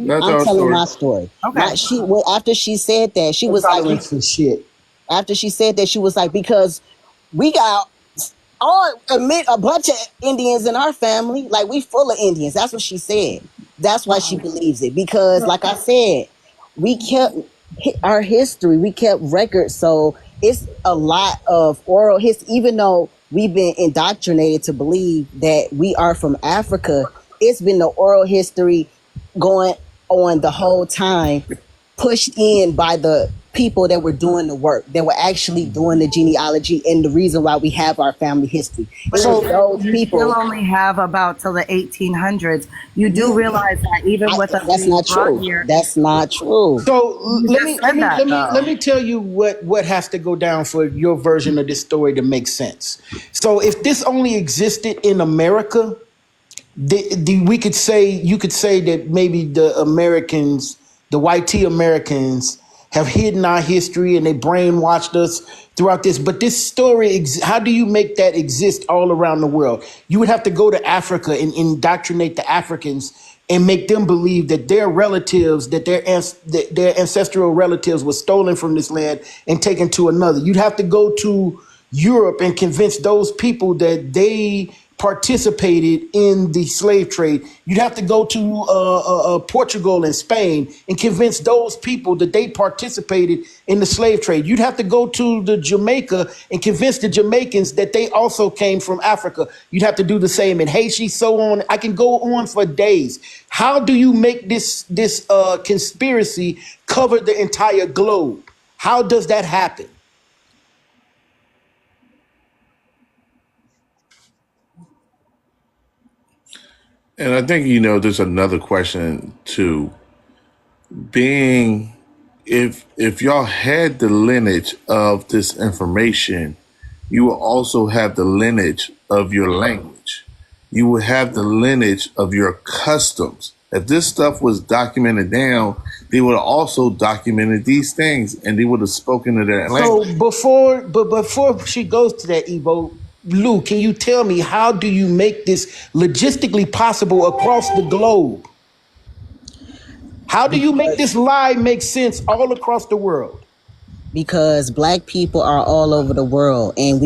That's I'm our telling story. my story. Okay. After she said that, she was like, Tolerance for shit. after she said that, she was like, because we got all admit a bunch of Indians in our family. Like, we full of Indians. That's what she said. That's why she believes it. Because, like I said, we kept our history, we kept records. So it's a lot of oral history, even though we've been indoctrinated to believe that we are from Africa. It's been the oral history going on the whole time, pushed in by the people that were doing the work, that were actually doing the genealogy, and the reason why we have our family history. It So was those You still people. only have about till the 1800s. You do realize that even with us That's being not brought true. here, That's not true. So you let just me let said me that let me let though. me tell you what has to go down for your version of this story to make sense. So if this only existed in America, we could say you could say that maybe the Americans, the white T Americans, have hidden our history and they brainwashed us throughout this. But this story, how do you make that exist all around the world? You would have to go to Africa and indoctrinate the Africans and make them believe that their relatives, that their ancestral relatives were stolen from this land and taken to another. You'd have to go to Europe and convince those people that they participated in the slave trade. You'd have to go to Portugal and Spain and convince those people that they participated in the slave trade. You'd have to go to the Jamaica and convince the Jamaicans that they also came from Africa. You'd have to do the same in Haiti, so on. I can go on for days. How do you make this conspiracy cover the entire globe? How does that happen? And I think there's another question too. Being if y'all had the lineage of this information, you will also have the lineage of your language. You will have the lineage of your customs. If this stuff was documented down, they would have also documented these things and they would have spoken to their language. So before she goes to that, Evo, Lou, can you tell me how do you make this logistically possible across the globe? How do you make this lie make sense all across the world? Because black people are all over the world, and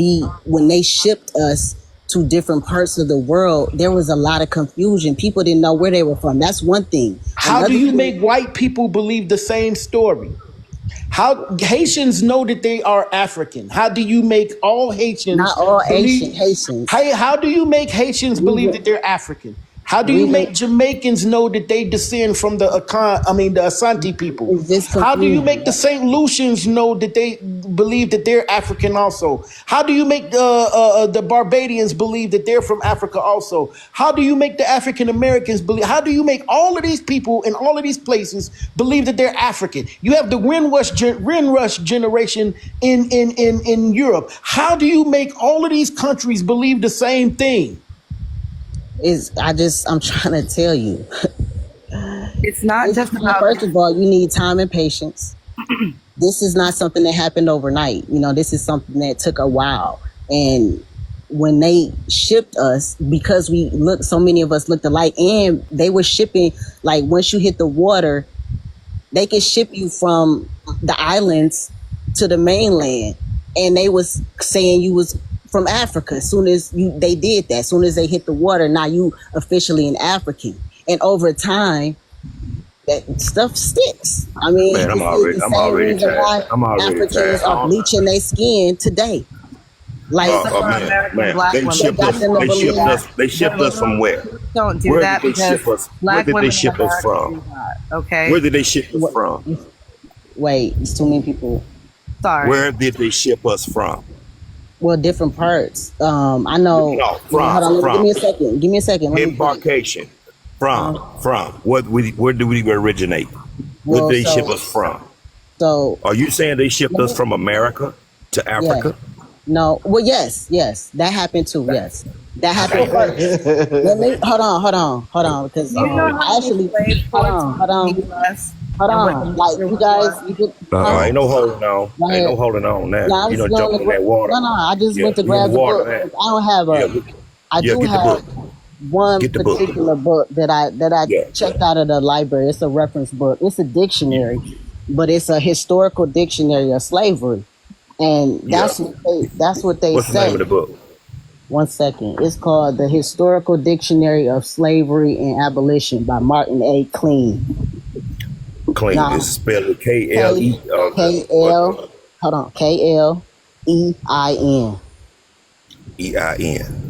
when they shipped us to different parts of the world, there was a lot of confusion. People didn't know where they were from. That's one thing. How Another do you thing, make white people believe the same story? How Haitians know that they are African? How do you make all Haitians not all believe? Haitians. How do you make Haitians believe that they're African? How do you make Jamaicans know that they descend from the Asante people? It's just How do you confusion. make the St. Lucians know that they believe that they're African also? How do you make the Barbadians believe that they're from Africa also? How do you make the African Americans believe? How do you make all of these people in all of these places believe that they're African? You have the Windrush generation in Europe. How do you make all of these countries believe the same thing? I'm trying to tell you. It's not just about First of all, you need time and patience. This is not something that happened overnight. This is something that took a while. And when they shipped us, because so many of us looked alike, and they were shipping, like, once you hit the water, they could ship you from the islands to the mainland. And they was saying you was from Africa. As soon as they did that, as soon as they hit the water, now you officially an African. And over time, that stuff sticks. I mean, Man, I'm already tired. I'm already Africans tired. are bleaching their skin today. Like, Man, black they women. shipped us. They shipped us. They shipped us from where? Don't do Where that did they because ship us? Where black did women they ship in us America do from? that. Okay. Where did they ship us from? wait, it's too many people. Sorry. Where did they ship us from? Well, different parts. I know. No, Hold on, from. give me a second. Give me a second. Let me think. Embarkation. From. Where do we originate? Where Well, did they so- ship us from? So, Are you saying they shipped us from America to Africa? no. Well, yes, that happened too. Yes, that happened first. Let me hold on, because Do you know how actually, many slave hold ports on, in the U.S. hold and what on. the Like, history you guys, was? you could. Ain't no holding on. Go Ain't ahead. no holding on now. No, I You was know, going jump to. in that water. No, I just Yeah, went to you in grab the the water book. now. I don't have Yeah, I yeah, do get the have. book. one Get the book. particular book that I Yeah. checked out of the library. It's a reference book. It's a dictionary, but it's a historical dictionary of slavery, and Yeah. that's what they What's the name say. of the book? One second. It's called The Historical Dictionary of Slavery and Abolition by Martin A. Clean. Clean. Now, It's spelled KLE. K-L, hold on, K-L-E-I-N. EIN.